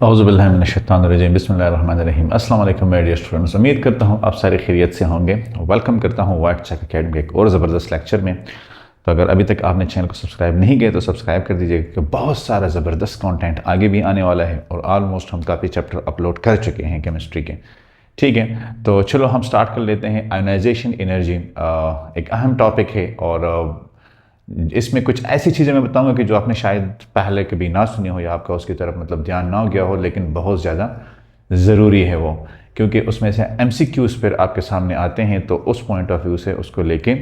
औज़ुबिल्लाहिमिनश्शैतानिर्रजीम बिस्मिल्लाहिर्रहमानिर्रहीम। अस्सलाम वालेकुम माय डियर स्टूडेंट्स, उम्मीद करता हूँ आप सारे खैरियत से होंगे। वेलकम करता हूँ वाइट चेक अकेडमी के एक और ज़बरदस्त लेक्चर में। तो अगर अभी तक आपने चैनल को सब्सक्राइब नहीं किया तो सब्सक्राइब कर दीजिएगा क्योंकि बहुत सारा ज़बरदस्त कंटेंट आगे भी आने वाला है और ऑलमोस्ट हम काफ़ी चैप्टर अपलोड कर चुके हैं केमिस्ट्री के। ठीक है, तो चलो हम स्टार्ट कर लेते हैं। आयोनाइजेशन एनर्जी एक अहम टॉपिक है और इसमें कुछ ऐसी चीज़ें मैं बताऊंगा कि जो आपने शायद पहले कभी ना सुनी हो या आपका उसकी तरफ मतलब ध्यान ना गया हो, लेकिन बहुत ज़्यादा ज़रूरी है वो, क्योंकि उसमें से एमसीक्यूज़ फिर आपके सामने आते हैं तो उस पॉइंट ऑफ व्यू से उसको लेके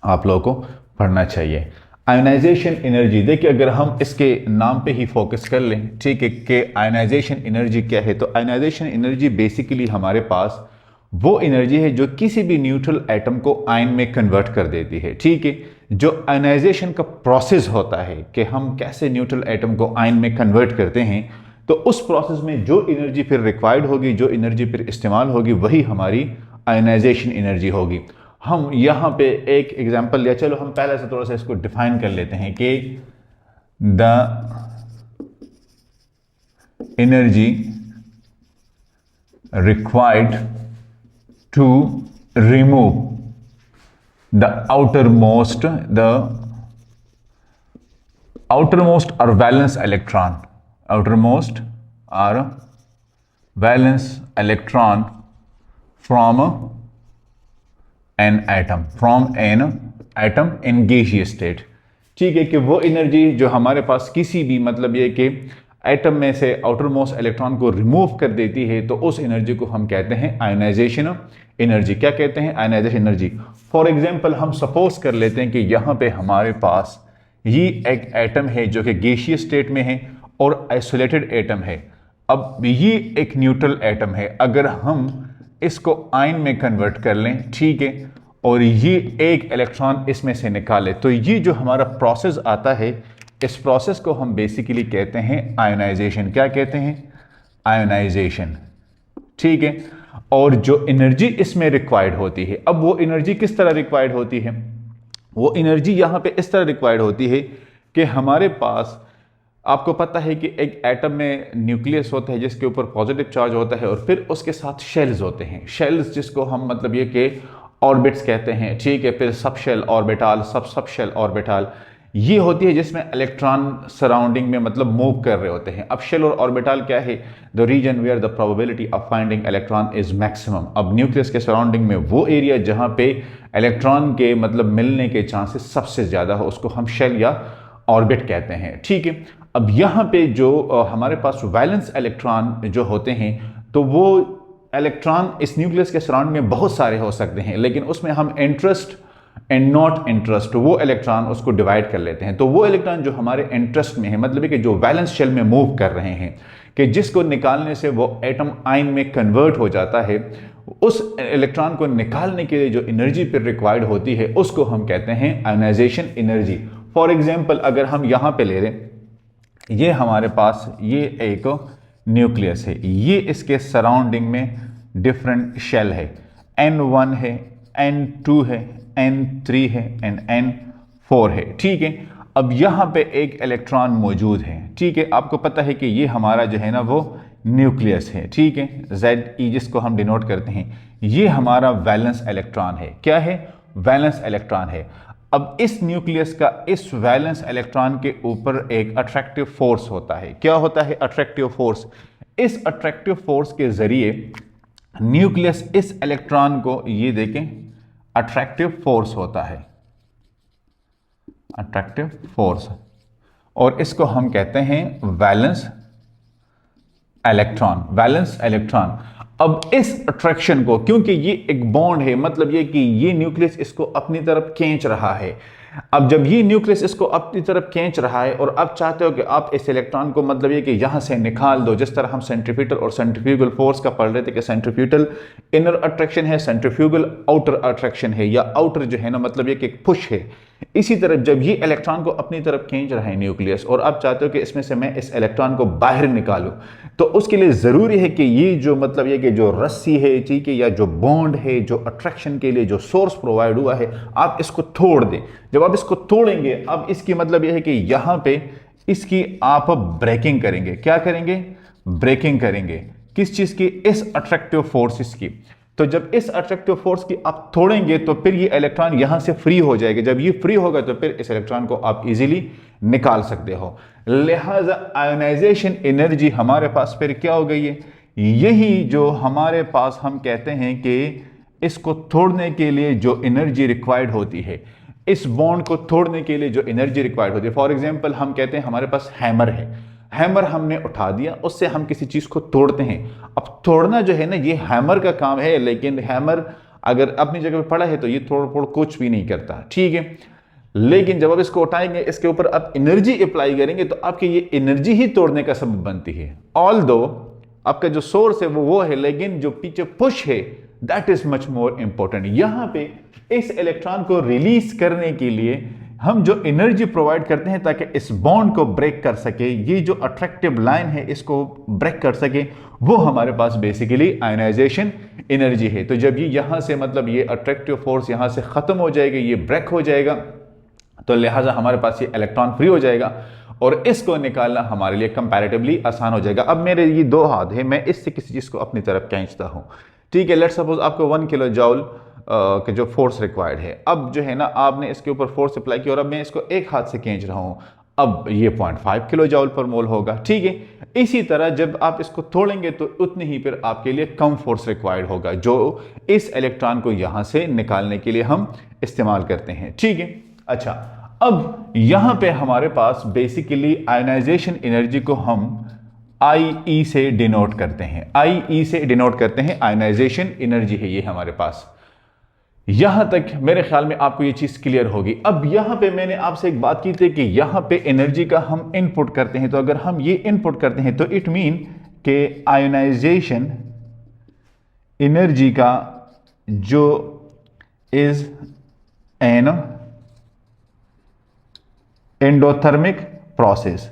आप लोगों को पढ़ना चाहिए। आयोनाइजेशन एनर्जी, देखिए अगर हम इसके नाम पे ही फोकस कर लें, ठीक है, कि आयोनाइजेशन एनर्जी क्या है, तो आयोनाइजेशन एनर्जी बेसिकली हमारे पास वो एनर्जी है जो किसी भी न्यूट्रल एटम को आयन में कन्वर्ट कर देती है। ठीक है, जो आयोनाइजेशन का प्रोसेस होता है कि हम कैसे न्यूट्रल एटम को आयन में कन्वर्ट करते हैं, तो उस प्रोसेस में जो एनर्जी फिर रिक्वायर्ड होगी, जो एनर्जी फिर इस्तेमाल होगी, वही हमारी आयोनाइजेशन एनर्जी होगी। हम यहाँ पे एक एग्जांपल लिया, चलो हम पहले से थोड़ा सा इसको डिफाइन कर लेते हैं कि the energy required to remove the outermost or valence electron, from an atom in gaseous state। ठीक है, कि वो एनर्जी जो हमारे पास किसी भी मतलब ये कि एटम में से आउटर मोस्ट इलेक्ट्रॉन को रिमूव कर देती है, तो उस एनर्जी को हम कहते हैं आयोनाइजेशन एनर्जी। क्या कहते हैं? Ionization energy. फॉर एग्जांपल हम सपोज कर लेते हैं कि यहाँ पे हमारे पास ये एक एटम है जो कि गैसियस स्टेट में है और आइसोलेटेड एटम है। अब ये एक न्यूट्रल एटम है, अगर हम इसको आयन में कन्वर्ट कर लें, ठीक है, और ये एक इलेक्ट्रॉन इसमें से निकाले, तो ये जो हमारा प्रोसेस आता है, इस प्रोसेस को हम बेसिकली कहते हैं आयोनाइजेशन। क्या कहते हैं? आयोनाइजेशन। ठीक है, और जो एनर्जी इसमें रिक्वायर्ड होती है, अब वो एनर्जी किस तरह रिक्वायर्ड होती है? वो एनर्जी यहाँ पे इस तरह रिक्वायर्ड होती है कि हमारे पास, आपको पता है कि एक एटम में न्यूक्लियस होता है जिसके ऊपर पॉजिटिव चार्ज होता है और फिर उसके साथ शेल्स होते हैं। शेल्स जिसको हम मतलब ये कि ऑर्बिट्स कहते हैं, ठीक है, फिर सब शेल ऑर्बिटाल, सब शेल ऑर्बिटाल, ये होती है जिसमें इलेक्ट्रॉन सराउंडिंग में मतलब मूव कर रहे होते हैं। अब शेल और ऑर्बिटल क्या है? The region where the probability of finding electron is maximum. अब न्यूक्लियस के सराउंडिंग में वो एरिया जहां पे इलेक्ट्रॉन के मतलब मिलने के चांसेस सबसे ज्यादा हो, उसको हम शेल या ऑर्बिट कहते हैं। ठीक है, अब यहाँ पे जो हमारे पास वैलेंस इलेक्ट्रॉन जो होते हैं, तो वो इलेक्ट्रॉन इस न्यूक्लियस के सराउंड में बहुत सारे हो सकते हैं, लेकिन उसमें हम इंटरेस्ट एंड नॉट इंटरेस्ट, वो इलेक्ट्रॉन उसको डिवाइड कर लेते हैं। तो वो इलेक्ट्रॉन जो हमारे इंटरेस्ट में है, मतलब कि जो वैलेंस शेल में मूव कर रहे हैं, कि जिसको निकालने से वो एटम आयन में कन्वर्ट हो जाता है, उस इलेक्ट्रॉन को निकालने के लिए जो एनर्जी फिर रिक्वायर्ड होती है, उसको हम कहते हैं आयोनाइजेशन एनर्जी। फॉर एग्जाम्पल अगर हम यहाँ पे ले लें, ये हमारे पास ये एक न्यूक्लियस है, ये इसके सराउंडिंग में डिफरेंट शेल है, N1 है, N2 है, N3 है एंड N4 है। ठीक है, अब यहाँ पे एक इलेक्ट्रॉन मौजूद है। ठीक है, आपको पता है कि ये हमारा जो है ना वो न्यूक्लियस है। ठीक है, Ze जिसको हम डिनोट करते हैं, ये हमारा वैलेंस इलेक्ट्रॉन है। क्या है? वैलेंस इलेक्ट्रॉन है। अब इस न्यूक्लियस का इस वैलेंस इलेक्ट्रॉन के ऊपर एक अट्रैक्टिव फोर्स होता है। क्या होता है? Attractive force. इस अट्रैक्टिव फोर्स के जरिए न्यूक्लियस इस इलेक्ट्रॉन को, ये देखें, अट्रैक्टिव फोर्स होता है, अट्रैक्टिव फोर्स, और इसको हम कहते हैं वैलेंस इलेक्ट्रॉन। Valence electron. अब इस अट्रैक्शन को, क्योंकि ये एक बॉन्ड है, मतलब ये कि ये न्यूक्लियस इसको अपनी तरफ खींच रहा है। अब जब ये न्यूक्लियस इसको अपनी तरफ खींच रहा है और आप चाहते हो कि आप इस इलेक्ट्रॉन को मतलब ये कि यहां से निकाल दो, जिस तरह हम सेंट्रीफ्यूगल और सेंट्रीफ्यूगल फोर्स का पढ़ रहे थे कि सेंट्रीफ्यूगल इनर अट्रैक्शन है, सेंट्रीफ्यूगल आउटर अट्रैक्शन है, या आउटर जो है ना मतलब ये कि एक पुश है। इसी तरह जब ये इलेक्ट्रॉन को अपनी तरफ खींच रहा है न्यूक्लियस, और आप चाहते हो कि इसमें से मैं इस इलेक्ट्रॉन को बाहर निकालूं, तो उसके लिए जरूरी है कि ये जो मतलब ये कि जो रस्सी है, ठीक है, या जो बॉन्ड है, जो अट्रैक्शन के लिए जो सोर्स प्रोवाइड हुआ है, आप इसको तोड़ दें। जब आप इसको तोड़ेंगे, अब इसकी मतलब यह है कि यहां पे इसकी आप ब्रेकिंग करेंगे। क्या करेंगे? ब्रेकिंग करेंगे किस चीज की, इस अट्रैक्टिव फोर्सेस की। तो जब इस अट्रैक्टिव फोर्स की आप तोड़ेंगे तो फिर ये इलेक्ट्रॉन यहां से फ्री हो जाएगा। जब ये फ्री होगा तो फिर इस इलेक्ट्रॉन को आप इजीली निकाल सकते हो। लिहाजा आयोनाइजेशन एनर्जी हमारे पास फिर क्या हो गई है, यही जो हमारे पास हम कहते हैं कि इसको तोड़ने के लिए जो एनर्जी रिक्वायर्ड होती है, इस बॉन्ड को तोड़ने के लिए जो एनर्जी रिक्वायर्ड होती है। फॉर एग्जांपल हम कहते हैं हमारे पास हैमर है, हैमर हमने उठा दिया, उससे हम किसी चीज को तोड़ते हैं। अब तोड़ना जो है ना, ये हैमर का काम है, लेकिन हैमर अगर अपनी जगह पर पड़ा है तो ये तोड़ फोड़ कुछ भी नहीं करता, ठीक है। लेकिन जब आप इसको उठाएंगे, इसके ऊपर आप एनर्जी अप्लाई करेंगे तो आपकी ये एनर्जी ही तोड़ने का सबब बनती है। ऑल दो आपका जो सोर्स है वो है, लेकिन जो पीछे पुश है that is much more important. यहां पे इस इलेक्ट्रॉन को रिलीज करने के लिए हम जो एनर्जी प्रोवाइड करते हैं ताकि इस बॉन्ड को ब्रेक कर सके, ये जो अट्रैक्टिव लाइन है इसको ब्रेक कर सके, वो हमारे पास बेसिकली आयोनाइजेशन एनर्जी है। तो जब ये यहां से मतलब ये अट्रैक्टिव फोर्स यहां से खत्म हो जाएगा, ये ब्रेक हो जाएगा, तो लिहाजा हमारे पास ये इलेक्ट्रॉन फ्री हो जाएगा और इसको निकालना हमारे लिए कंपैरेटिवली आसान हो जाएगा। अब मेरे ये दो हाथ है, मैं इससे किसी चीज को अपनी तरफ खींचता हूं, ठीक है। लेट्स सपोज आपको 1 किलो जॉल के जो फोर्स रिक्वायर्ड है, अब जो है ना आपने इसके ऊपर फोर्स अप्लाई किया और अब मैं इसको एक हाथ से खींच रहा हूं, अब ये 0.5 किलो जॉल पर मोल होगा, ठीक है। इसी तरह जब आप इसको तोड़ेंगे तो उतनी ही फिर आपके लिए कम फोर्स रिक्वायर्ड होगा जो इस इलेक्ट्रॉन को यहां से निकालने के लिए हम इस्तेमाल करते हैं, ठीक है। अच्छा, अब यहां पे हमारे पास बेसिकली आयोनाइजेशन एनर्जी को हम IE से डिनोट करते हैं, IE से डिनोट करते हैं, आयोनाइजेशन एनर्जी है ये हमारे पास। यहां तक मेरे ख्याल में आपको ये चीज क्लियर होगी। अब यहां पे मैंने आपसे एक बात की थी कि यहां पे एनर्जी का हम इनपुट करते हैं, तो अगर हम ये इनपुट करते हैं तो इट मीन के आयोनाइजेशन एनर्जी का जो इज एन एंडोथर्मिक प्रोसेस।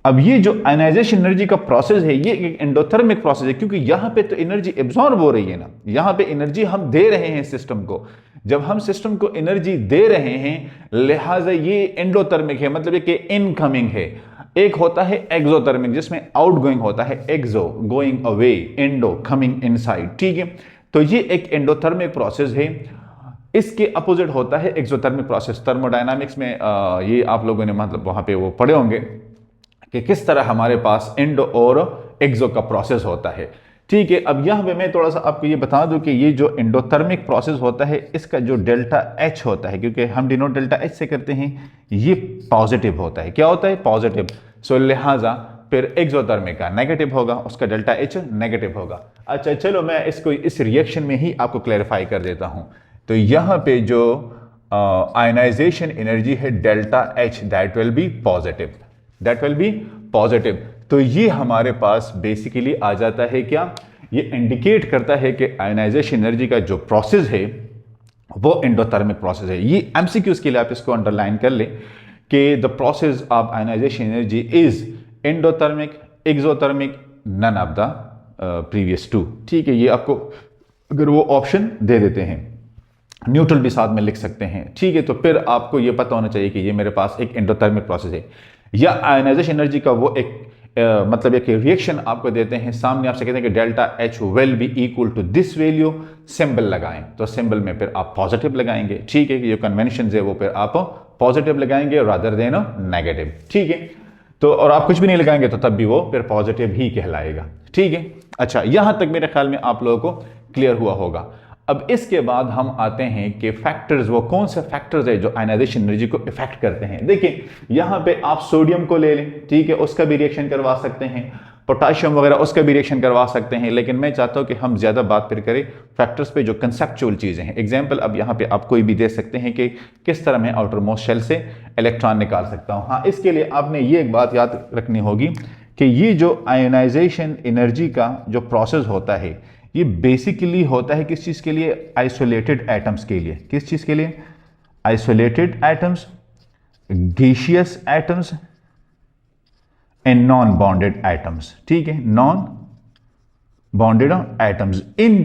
अब ये जो आयोनाइजेशन एनर्जी का प्रोसेस है ये एक एंडोथर्मिक प्रोसेस है, क्योंकि यहां पे तो एनर्जी एब्जॉर्ब हो रही है ना, यहां पे एनर्जी हम दे रहे हैं सिस्टम को। जब हम सिस्टम को एनर्जी दे रहे हैं लिहाजा ये एंडोथर्मिक है, मतलब ये कि इनकमिंग है। एक होता है एक्सोथर्मिक जिसमें आउटगोइंग होता है, exo going away, endo coming inside, ठीक है। तो ये एक एंडोथर्मिक प्रोसेस है। इसके अपोजिट होता है एक्सोथर्मिक प्रोसेस। थर्मोडायनामिक्स में ये आप लोगों ने मतलब वहां पे वो पढ़े होंगे कि किस तरह हमारे पास एंडो और एक्सो का प्रोसेस होता है, ठीक है। अब यहां पे मैं थोड़ा सा आपको ये बता दूं कि ये जो एंडोथर्मिक प्रोसेस होता है इसका जो डेल्टा H होता है, क्योंकि हम डिनोट डेल्टा H से करते हैं, ये पॉजिटिव होता है। क्या होता है? पॉजिटिव। सो लिहाजा फिर एक्सोथर्मिक का नेगेटिव होगा, उसका डेल्टा H नेगेटिव होगा। अच्छा चलो मैं इसको इस रिएक्शन में ही आपको क्लैरिफाई कर देता हूं। तो यहां पे जो आयोनाइजेशन एनर्जी है delta H, that will be positive, that will be positive. तो ये हमारे पास बेसिकली आ जाता है क्या, ये इंडिकेट करता है कि आयोनाइजेशन एनर्जी का जो प्रोसेस है वो एंडोथर्मिक प्रोसेस है। ये एमसीक्यूज के लिए आप इसको अंडरलाइन कर लें कि the process of ionization energy is endothermic, exothermic, none of the previous two, ठीक है। ये आपको अगर वो ऑप्शन दे देते हैं, न्यूट्रल भी साथ में लिख सकते हैं, ठीक है। तो फिर आपको ये पता होना चाहिए कि ये मेरे पास एक एंडोथर्मिक प्रोसेस है। या आयोनाइजेशन एनर्जी का वो एक मतलब एक रिएक्शन आपको देते हैं, सामने आपसे कहते हैं कि delta H will be equal to this value, symbol लगाएं, तो सिंबल में फिर आप पॉजिटिव लगाएंगे, ठीक है। ये कन्वेंशन है वो फिर आप पॉजिटिव लगाएंगे रादर देन नेगेटिव, ठीक है। तो और आप कुछ भी नहीं लगाएंगे तो तब भी वो फिर पॉजिटिव ही कहलाएगा, ठीक है। अच्छा, यहां तक मेरे ख्याल में आप लोगों को क्लियर हुआ होगा। अब इसके बाद हम आते हैं कि फैक्टर्स, वो कौन से फैक्टर्स है जो आयोनाइजेशन एनर्जी को इफेक्ट करते हैं। देखिए यहां पे आप सोडियम को ले लें, ठीक है, उसका भी रिएक्शन करवा सकते हैं, पोटाशियम वगैरह उसका भी रिएक्शन करवा सकते हैं, लेकिन मैं चाहता हूं कि हम ज्यादा बात फिर करें फैक्टर्स पे जो कंसेप्चुअल चीजें हैं। एग्जांपल अब यहां पे आप कोई भी दे सकते हैं कि किस तरह मैं आउटर मोस्ट शेल से इलेक्ट्रॉन निकाल सकता हूं। हाँ, इसके लिए आपने ये एक बात याद रखनी होगी कि ये जो आयोनाइजेशन एनर्जी का जो प्रोसेस होता है ये बेसिकली होता है किस चीज के लिए? आइसोलेटेड एटम्स के लिए। किस चीज के लिए? Isolated atoms, gaseous atoms and non bonded atoms, ठीक है, नॉन बॉन्डेड एटम्स। इन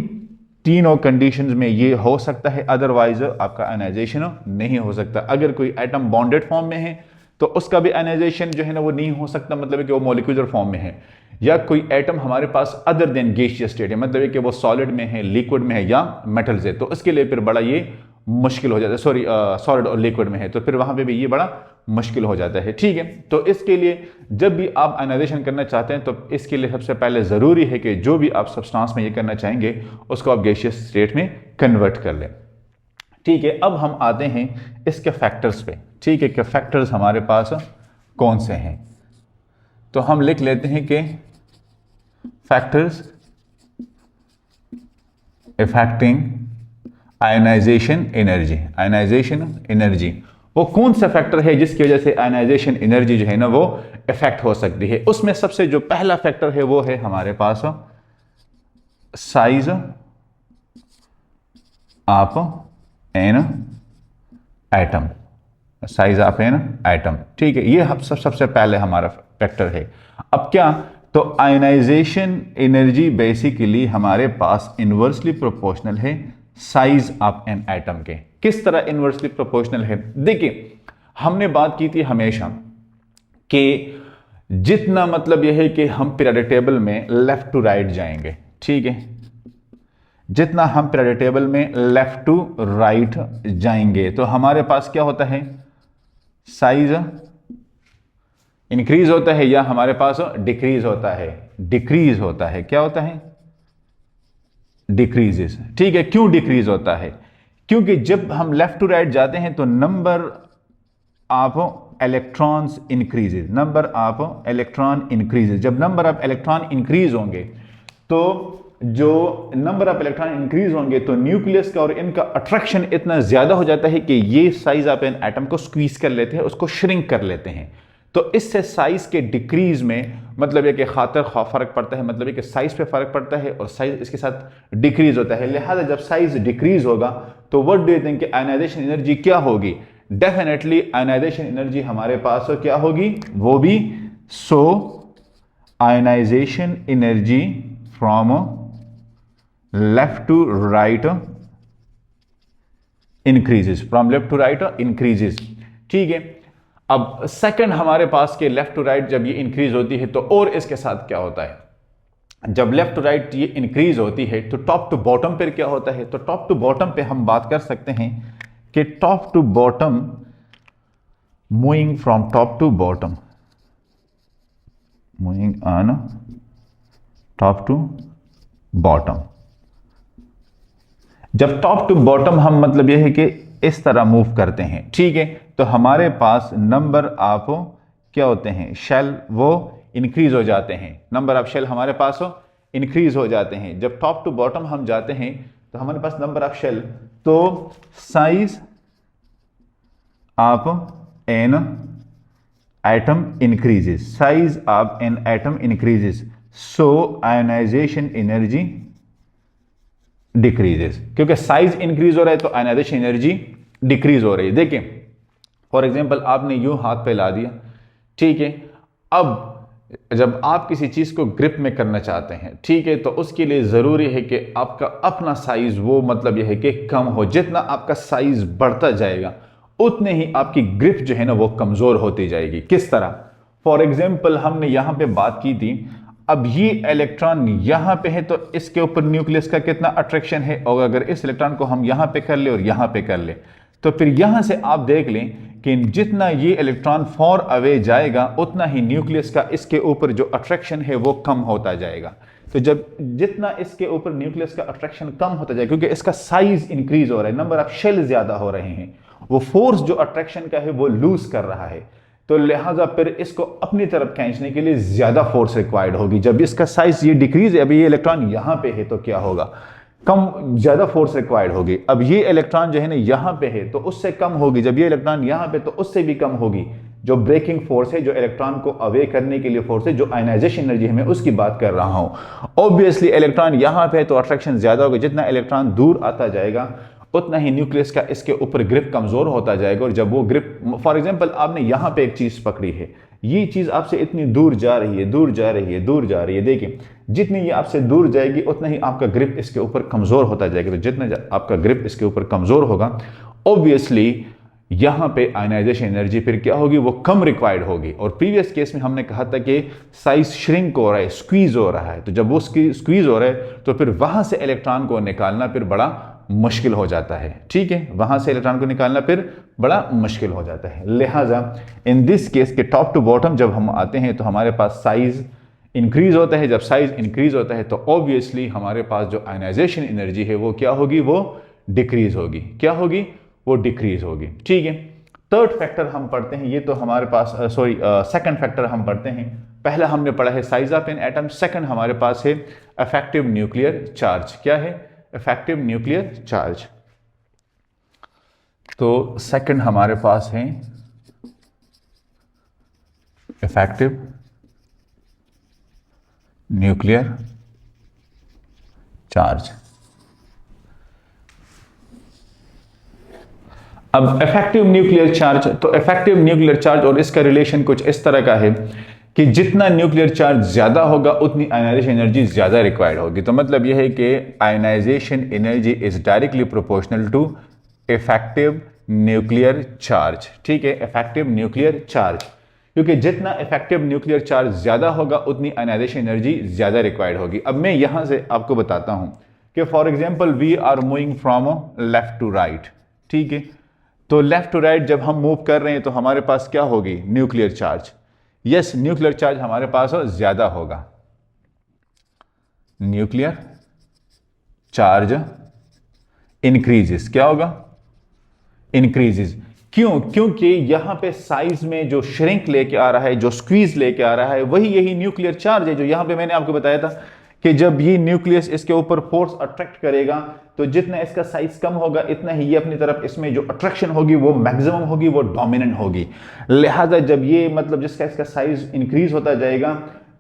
तीनों कंडीशंस में ये हो सकता है, अदरवाइज आपका आयोनाइजेशन नहीं हो सकता। अगर कोई एटम बॉन्डेड फॉर्म में है तो उसका भी आयनाइजेशन जो है ना वो नहीं हो सकता, मतलब है कि वो मॉलिक्यूलर फॉर्म में है, या कोई एटम हमारे पास अदर देन गैसियस स्टेट है, मतलब है कि वो सॉलिड में है, लिक्विड में है या मेटल से, तो उसके लिए फिर बड़ा ये मुश्किल हो जाता है। सॉरी, सॉलिड और लिक्विड में है तो फिर वहां पे भी ये बड़ा मुश्किल हो जाता है। ठीक है, तो इसके लिए जब भी आप आयनाइजेशन करना चाहते हैं तो इसके लिए सबसे पहले ज़रूरी है कि जो भी आप सब्सटेंस में ये करना चाहेंगे उसको आप गैसियस स्टेट में कन्वर्ट कर लें। ठीक है, अब हम आते हैं इसके फैक्टर्स पे। ठीक है, कि फैक्टर्स हमारे पास कौन से हैं, तो हम लिख लेते हैं कि factors affecting ionization energy. Ionization energy वो कौन सा फैक्टर है जिसकी वजह से आयनाइजेशन एनर्जी जो है ना वो इफेक्ट हो सकती है। उसमें सबसे जो पहला फैक्टर है वो है हमारे पास size of an atom. Size of an atom, ठीक है, ये सबसे पहले हमारा फैक्टर है। अब क्या, तो आयनाइजेशन एनर्जी बेसिकली हमारे पास इनवर्सली प्रोपोर्शनल है साइज ऑफ एन एटम के। किस तरह इनवर्सली प्रोपोर्शनल है? देखिए, हमने बात की थी हमेशा कि जितना मतलब यह है कि हम पीरियोडिक टेबल में लेफ्ट टू राइट जाएंगे, ठीक है, जितना हम पीरियोडिक टेबल में लेफ्ट टू राइट जाएंगे तो हमारे पास क्या होता है, साइज इंक्रीज होता है या हमारे पास डिक्रीज होता है? डिक्रीज होता है। क्या होता है? डिक्रीजेस। ठीक है, क्यों डिक्रीज होता है? क्योंकि जब हम लेफ्ट टू राइट जाते हैं तो number of electrons increases. Number of electron increases. जब नंबर ऑफ इलेक्ट्रॉन इंक्रीज होंगे तो जो नंबर ऑफ इलेक्ट्रॉन इंक्रीज होंगे तो न्यूक्लियस का और इनका अट्रैक्शन इतना ज्यादा हो जाता है कि ये साइज ऑफ एन एटम को स्क्वीज कर लेते हैं, उसको श्रिंक कर लेते हैं। तो इससे साइज के डिक्रीज में मतलब है कि खातर खा फर्क पड़ता है, मतलब है कि साइज पे फर्क पड़ता है और साइज इसके साथ डिक्रीज होता है। लिहाजा जब साइज डिक्रीज होगा तो व्हाट डू यू थिंक कि आयनाइजेशन एनर्जी क्या होगी? डेफिनेटली आयनाइजेशन एनर्जी हमारे पास क्या होगी? वो भी ionization energy from left to right increases. From left to right increases. ठीक है, अब सेकंड हमारे पास के लेफ्ट टू राइट जब ये इंक्रीज होती है तो और इसके साथ क्या होता है? जब लेफ्ट टू राइट ये इंक्रीज होती है तो टॉप टू बॉटम पर क्या होता है? तो टॉप टू बॉटम पे हम बात कर सकते हैं कि top to bottom, moving from top to bottom, moving on top to bottom. जब टॉप टू बॉटम हम मतलब यह है कि इस तरह मूव करते हैं, ठीक है, तो हमारे पास नंबर ऑफ क्या होते हैं? शेल वो इंक्रीज हो जाते हैं। नंबर ऑफ शेल हमारे पास इंक्रीज हो जाते हैं। जब टॉप टू बॉटम हम जाते हैं तो हमारे पास नंबर ऑफ शेल, तो size of an atom increases. Size of an atom increases, so ionization energy decreases. क्योंकि साइज इंक्रीज हो रहा है तो आयनाइजेशन एनर्जी डिक्रीज हो रही है। देखिए फॉर एग्जांपल आपने यूं हाथ पे ला दिया, ठीक है, अब जब आप किसी चीज को ग्रिप में करना चाहते हैं, ठीक है, तो उसके लिए जरूरी है कि आपका अपना साइज वो मतलब यह है कि कम हो। जितना आपका साइज बढ़ता जाएगा उतने ही आपकी ग्रिप जो है ना वो कमजोर होती जाएगी। किस तरह? फॉर एग्जाम्पल हमने यहां पे बात की थी, अब ये इलेक्ट्रॉन यहां पे है तो इसके ऊपर न्यूक्लियस का कितना अट्रैक्शन है, और अगर इस इलेक्ट्रॉन को हम यहां पे कर ले और यहां पे कर ले तो फिर यहां से आप देख लें कि जितना ये इलेक्ट्रॉन फॉर अवे जाएगा उतना ही न्यूक्लियस का इसके ऊपर जो अट्रैक्शन है वो कम होता जाएगा। तो जब जितना इसके ऊपर न्यूक्लियस का अट्रैक्शन कम होता जाएगा, क्योंकि इसका साइज इंक्रीज हो रहा है, नंबर ऑफ शेल ज्यादा हो रहे हैं, वो फोर्स जो अट्रैक्शन का है वो लूज कर रहा है, तो लिहाजा फिर इसको अपनी तरफ खींचने के लिए ज्यादा फोर्स रिक्वायर्ड होगी। जब इसका साइज ये डिक्रीज है, अभी ये इलेक्ट्रॉन यहां पे है तो क्या होगा? कम, ज्यादा फोर्स रिक्वायर्ड होगी। अब ये इलेक्ट्रॉन जो है ना यहां पे है तो उससे कम होगी, जब ये इलेक्ट्रॉन यहां पे तो उससे भी कम होगी। जो ब्रेकिंग फोर्स है, जो इलेक्ट्रॉन को अवे करने के लिए फोर्स है, जो आयनाइजेशन एनर्जी है, मैं उसकी बात कर रहा हूं। ऑब्वियसली इलेक्ट्रॉन यहां पे है तो अट्रैक्शन ज्यादा होगा, जितना इलेक्ट्रॉन दूर आता जाएगा उतना ही न्यूक्लियस का इसके ऊपर ग्रिप कमजोर होता जाएगा। और जब वो ग्रिप, फॉर एग्जांपल आपने यहां पे एक चीज पकड़ी है, ये चीज आपसे इतनी दूर जा रही है, दूर जा रही है, दूर जा रही है, देखिए जितनी ये आपसे दूर जाएगी उतना ही आपका ग्रिप इसके ऊपर कमजोर होता जाएगा। तो जितना आपका ग्रिप इसके ऊपर कमजोर होगा, ऑब्वियसली यहाँ पे आयनाइजेशन एनर्जी फिर क्या होगी, वो कम रिक्वायर्ड होगी। और प्रीवियस केस में हमने कहा था कि साइज श्रिंक हो रहा है, स्क्वीज हो रहा है, तो जब वो स्क्वीज हो रहा है तो फिर वहां से इलेक्ट्रॉन को निकालना फिर बड़ा मुश्किल हो जाता है। ठीक है, वहां से इलेक्ट्रॉन को निकालना फिर बड़ा मुश्किल हो जाता है। लिहाजा इन दिस केस के टॉप टू बॉटम जब हम आते हैं तो हमारे पास साइज इंक्रीज होता है। जब साइज इंक्रीज होता है तो ऑब्वियसली हमारे पास जो आयनाइजेशन एनर्जी है वो क्या होगी, वो डिक्रीज होगी। क्या होगी, वो डिक्रीज होगी। ठीक है, थर्ड फैक्टर हम पढ़ते हैं, ये तो हमारे पास सेकंड फैक्टर हम पढ़ते हैं। पहला हमने पढ़ा है size of an atom, second हमारे पास है इफेक्टिव न्यूक्लियर चार्ज। क्या है, इफेक्टिव न्यूक्लियर चार्ज। तो सेकंड हमारे पास है इफेक्टिव न्यूक्लियर चार्ज। अब इफेक्टिव न्यूक्लियर चार्ज, तो इफेक्टिव न्यूक्लियर चार्ज और इसका रिलेशन कुछ इस तरह का है कि जितना न्यूक्लियर चार्ज ज्यादा होगा उतनी आयनाइजेशन एनर्जी ज्यादा रिक्वायर्ड होगी। तो मतलब यह है कि ionization energy is directly proportional to effective nuclear charge. ठीक है, इफेक्टिव न्यूक्लियर चार्ज, क्योंकि जितना इफेक्टिव न्यूक्लियर चार्ज ज्यादा होगा उतनी आयनाइजेशन एनर्जी ज्यादा रिक्वायर्ड होगी। अब मैं यहां से आपको बताता हूं कि for example we are moving from left to right. ठीक है, तो लेफ्ट टू राइट जब हम मूव कर रहे हैं तो हमारे पास क्या होगी, nuclear charge. Yes, nuclear charge हमारे पास ज्यादा होगा। न्यूक्लियर चार्ज इंक्रीजेस, क्या होगा, इंक्रीजेस। क्यों, क्योंकि यहां पे साइज में जो श्रिंक लेके आ रहा है, जो स्क्वीज लेके आ रहा है, वही यही न्यूक्लियर चार्ज है जो यहां पे मैंने आपको बताया था कि जब ये न्यूक्लियस इसके ऊपर फोर्स अट्रैक्ट करेगा तो जितना इसका साइज कम होगा इतना ही ये अपनी तरफ इसमें जो अट्रैक्शन होगी वो मैक्सिमम होगी, वो डोमिनेंट होगी। लिहाजा जब ये मतलब जिसका इसका साइज इंक्रीज होता जाएगा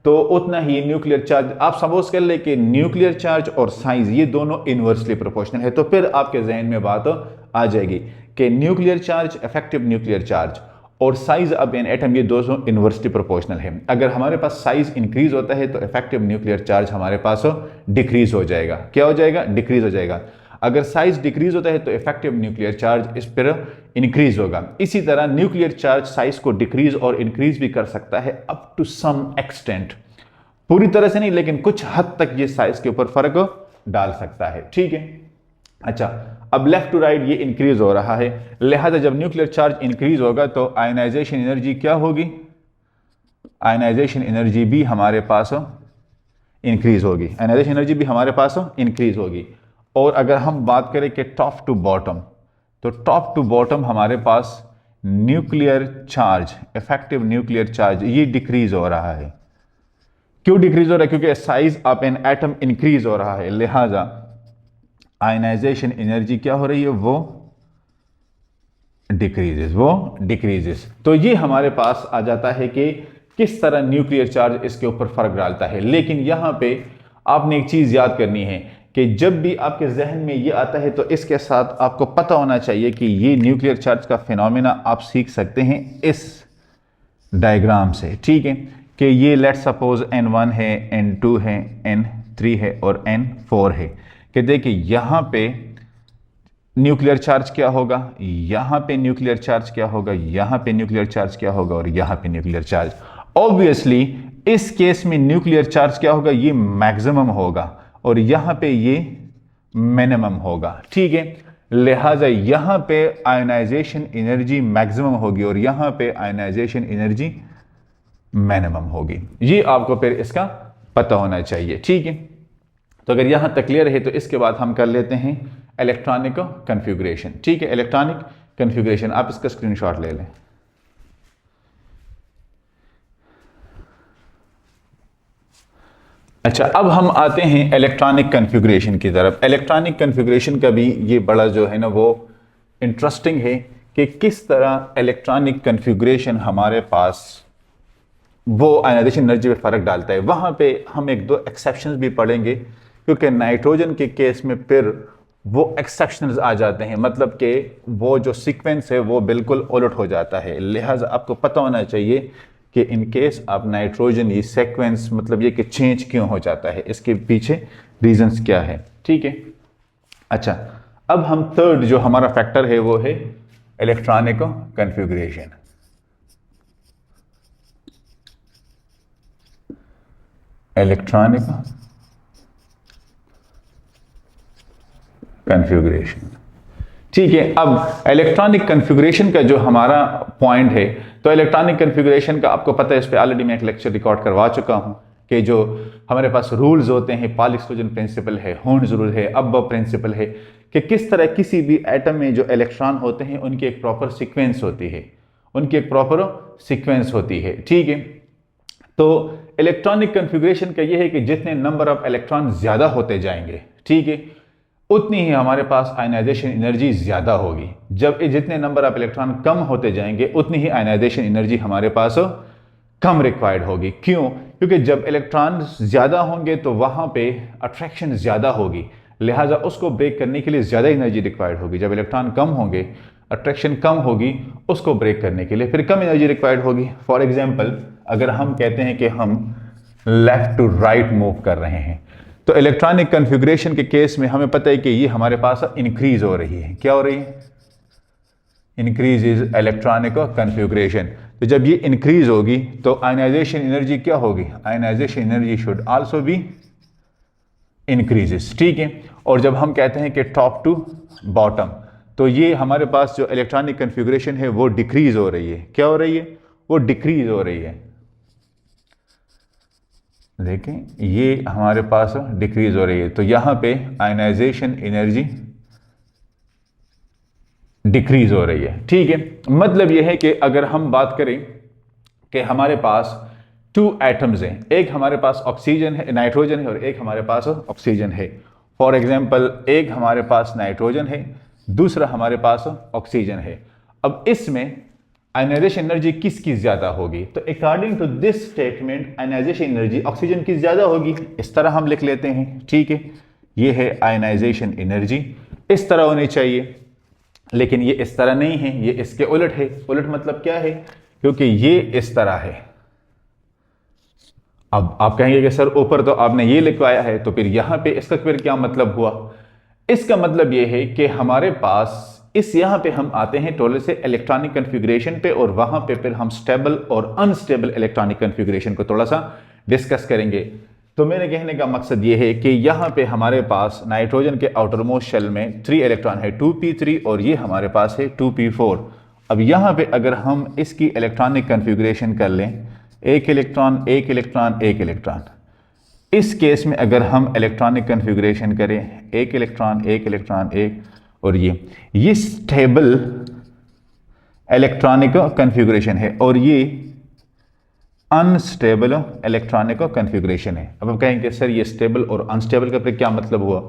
तो उतना ही न्यूक्लियर चार्ज, आप सपोज कर ले कि न्यूक्लियर चार्ज और साइज ये दोनों इनवर्सली प्रोपोर्शनल है। तो फिर आपके जहन में बात आ जाएगी कि nuclear charge, effective nuclear charge और साइज ऑफ एन एटम ये दोनों इनवर्सली प्रोपोर्शनल है। अगर हमारे पास साइज इंक्रीज होता है तो इफेक्टिव न्यूक्लियर चार्ज हमारे पास डिक्रीज हो जाएगा। क्या हो जाएगा, डिक्रीज हो जाएगा। अगर साइज डिक्रीज होता है तो इफेक्टिव न्यूक्लियर चार्ज इस पर इंक्रीज होगा। इसी तरह न्यूक्लियर चार्ज साइज को डिक्रीज और इंक्रीज भी कर सकता है अप टू सम एक्सटेंट, पूरी तरह से नहीं लेकिन कुछ हद तक ये साइज के ऊपर फर्क डाल सकता है। ठीक है, अच्छा, अब लेफ्ट टू राइट ये इंक्रीज हो रहा है, लिहाजा जब न्यूक्लियर चार्ज इंक्रीज होगा तो आयनाइजेशन एनर्जी क्या होगी, आयनाइजेशन एनर्जी भी हमारे पास इंक्रीज होगी। आयनाइजेशन एनर्जी भी हमारे पास इंक्रीज होगी। और अगर हम बात करें कि टॉप टू बॉटम, तो टॉप टू बॉटम हमारे पास nuclear charge, effective nuclear charge ये डिक्रीज हो रहा है। क्यों डिक्रीज हो रहा है, क्योंकि size of an atom increase हो रहा है, लिहाजा आयनाइजेशन एनर्जी क्या हो रही है, वो डिक्रीजेस, वो डिक्रीजेस। तो ये हमारे पास आ जाता है कि किस तरह न्यूक्लियर चार्ज इसके ऊपर फर्क डालता है। लेकिन यहां पे आपने एक चीज याद करनी है कि जब भी आपके जहन में ये आता है तो इसके साथ आपको पता होना चाहिए कि ये न्यूक्लियर चार्ज का फिनोमेना आप सीख सकते हैं इस डायग्राम से। ठीक है, कि ये लेट सपोज N1 है, N2 है, N3 है और N4 है। कि देखिए यहां पे न्यूक्लियर चार्ज क्या होगा, यहां पे न्यूक्लियर चार्ज क्या होगा, यहां पे न्यूक्लियर चार्ज क्या होगा और यहां पे न्यूक्लियर चार्ज। ऑब्वियसली इस केस में न्यूक्लियर चार्ज क्या होगा, ये मैक्सिमम होगा और यहां पे ये मिनिमम होगा। ठीक है, लिहाजा यहां पे आयनाइजेशन एनर्जी मैक्सिमम होगी और यहां पे आयनाइजेशन एनर्जी मिनिमम होगी। ये आपको फिर इसका पता होना चाहिए। ठीक है, तो अगर यहां तक क्लियर है तो इसके बाद हम कर लेते हैं इलेक्ट्रॉनिक कॉन्फ़िगरेशन। ठीक है, इलेक्ट्रॉनिक कॉन्फ़िगरेशन, आप इसका स्क्रीनशॉट ले लें। अच्छा, अब हम आते हैं इलेक्ट्रॉनिक कॉन्फ़िगरेशन की तरफ। इलेक्ट्रॉनिक कॉन्फ़िगरेशन का भी ये बड़ा जो है ना वो इंटरेस्टिंग है कि किस तरह इलेक्ट्रॉनिक कॉन्फ़िगरेशन हमारे पास वो आयनाइजेशन एनर्जी पे फर्क डालता है। वहां पे हम एक दो एक्सेप्शंस भी पढ़ेंगे क्योंकि नाइट्रोजन के केस में फिर वो एक्सेप्शंस आ जाते हैं, मतलब कि वो जो सीक्वेंस है वो बिल्कुल उलट हो जाता है। लिहाजा आपको पता होना चाहिए कि इन केस ऑफ नाइट्रोजन ये सीक्वेंस मतलब ये कि चेंज क्यों हो जाता है, इसके पीछे रीजंस क्या है। ठीक है, अच्छा, अब हम थर्ड जो हमारा फैक्टर है वो है इलेक्ट्रॉनिक कन्फिगरेशन। इलेक्ट्रॉनिक कन्फिगरेशन, ठीक है। अब इलेक्ट्रॉनिक कन्फिगरेशन का जो हमारा पॉइंट है, तो इलेक्ट्रॉनिक कन्फिगरेशन का आपको पता है, इस पर ऑलरेडी मैं एक लेक्चर रिकॉर्ड करवा चुका हूं कि जो हमारे पास रूल्स होते हैं, पॉल एक्सक्लूजन प्रिंसिपल है, हॉर्न्स रूल है, अब्बा प्रिंसिपल है, कि किस तरह किसी भी एटम में जो इलेक्ट्रॉन होते हैं उनकी एक प्रॉपर सीक्वेंस होती है, उनकी एक प्रॉपर सीक्वेंस होती है, ठीक है। तो इलेक्ट्रॉनिक कन्फिगरेशन का यह है कि जितने नंबर ऑफ इलेक्ट्रॉन ज्यादा होते जाएंगे, ठीक है, उतनी ही हमारे पास आयनाइजेशन एनर्जी ज्यादा होगी। जब जितने नंबर ऑफ इलेक्ट्रॉन कम होते जाएंगे उतनी ही आयनाइजेशन एनर्जी हमारे पास कम रिक्वायर्ड होगी। क्यों? क्योंकि जब इलेक्ट्रॉन ज्यादा होंगे तो वहां पे अट्रैक्शन ज्यादा होगी, लिहाजा उसको ब्रेक करने के लिए ज्यादा एनर्जी रिक्वायर्ड होगी। जब इलेक्ट्रॉन कम होंगे, अट्रैक्शन कम होगी, उसको ब्रेक करने के लिए फिर कम एनर्जी रिक्वायर्ड होगी। फॉर एग्जाम्पल, अगर हम कहते हैं कि हम लेफ्ट टू राइट मूव कर रहे हैं, तो इलेक्ट्रॉनिक कन्फिगरेशन के केस में हमें पता है कि ये हमारे पास इंक्रीज हो रही है। क्या हो रही है? Increase is electronic configuration. तो जब ये इंक्रीज होगी तो आयनाइजेशन एनर्जी क्या होगी? Ionization energy should also be increases, ठीक है। और जब हम कहते हैं कि टॉप टू बॉटम, तो ये हमारे पास जो इलेक्ट्रॉनिक कन्फिगरेशन है वो डिक्रीज हो रही है। क्या हो रही है? वो डिक्रीज हो रही है। देखें, ये हमारे पास डिक्रीज हो रही है, तो यहां पे आयनाइजेशन एनर्जी डिक्रीज हो रही है, ठीक है। मतलब यह है कि अगर हम बात करें कि हमारे पास टू एटम्स हैं, एक हमारे पास ऑक्सीजन है, नाइट्रोजन है, और एक हमारे पास ऑक्सीजन है। फॉर एग्जांपल, एक हमारे पास नाइट्रोजन है, दूसरा हमारे पास ऑक्सीजन है। अब इसमें आयनाइजेशन एनर्जी किसकी ज्यादा होगी? तो according to this statement ionization energy oxygen की ज्यादा होगी। इस तरह हम लिख लेते हैं, ठीक है। ये है आयनाइजेशन एनर्जी, इस तरह होनी चाहिए, लेकिन ये इस तरह नहीं है, ये इसके उलट है। उलट मतलब क्या है? क्योंकि ये इस तरह है। अब आप कहेंगे कि सर ऊपर तो आपने ये लिखवाया है, तो फिर यहां पे इसका फिर क्या मतलब हुआ? इसका मतलब ये है कि हमारे पास इस यहां पे हम आते हैं टोटल से इलेक्ट्रॉनिक कन्फिगरेशन पे, और वहां पे फिर हम स्टेबल और अनस्टेबल इलेक्ट्रॉनिक कन्फिगरेशन को थोड़ा सा डिस्कस करेंगे। तो मेरे कहने का मकसद ये है कि यहां पे हमारे पास नाइट्रोजन के आउटरमोस्ट शेल में 3 इलेक्ट्रॉन है, 2p3, और ये हमारे पास है 2p4। अब यहां पे अगर हम इसकी इलेक्ट्रॉनिक कन्फिगरेशन कर लें, एक इलेक्ट्रॉन, एक इलेक्ट्रॉन, एक इलेक्ट्रॉन, इस केस में अगर हम इलेक्ट्रॉनिक कन्फिगरेशन करें, एक इलेक्ट्रॉन, एक इलेक्ट्रॉन, एक, और ये स्टेबल इलेक्ट्रॉनिक कन्फिगरेशन है, और ये अनस्टेबल इलेक्ट्रॉनिक कन्फिगरेशन है। अब आप कहेंगे सर ये स्टेबल और अनस्टेबल का फिर क्या मतलब हुआ?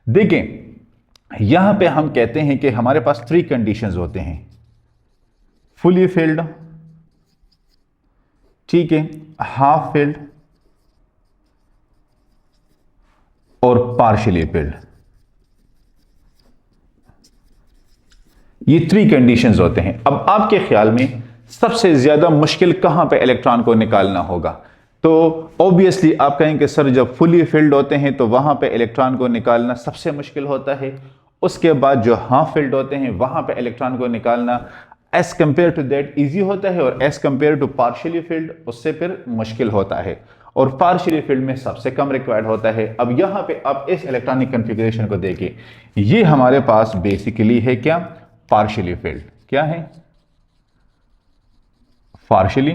देखें, यहां पे हम कहते हैं कि हमारे पास 3 कंडीशंस होते हैं, फुली फिल्ड, ठीक है, हाफ फिल्ड और पार्शियली फिल्ड। ये 3 कंडीशंस होते हैं। अब आपके ख्याल में सबसे ज्यादा मुश्किल कहां पे इलेक्ट्रॉन को निकालना होगा? तो ऑब्वियसली आप कहेंगे सर जब फुली फिल्ड होते हैं तो वहां पे इलेक्ट्रॉन को निकालना सबसे मुश्किल होता है। उसके बाद जो हाफ फिल्ड होते हैं वहां पे इलेक्ट्रॉन को निकालना as compare to that easy होता है, और as compare to partially filled उससे फिर मुश्किल होता है, और पार्शियली फिल्ड में सबसे कम रिक्वायर्ड होता है। अब यहां पे आप इस इलेक्ट्रॉनिक कन्फिगरेशन को देखिए, ये हमारे पास बेसिकली है क्या? Partially field. क्या है? Partially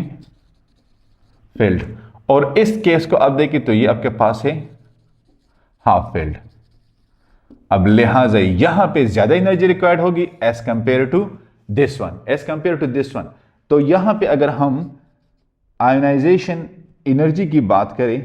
field. और इस केस को आप देखिए तो ये आपके पास है हाफ फिल्ड। अब लिहाजा यहां पे ज्यादा एनर्जी रिक्वायर्ड होगी as compare to this one, as compare to this one. तो यहां पे अगर हम आयनाइजेशन एनर्जी की बात करें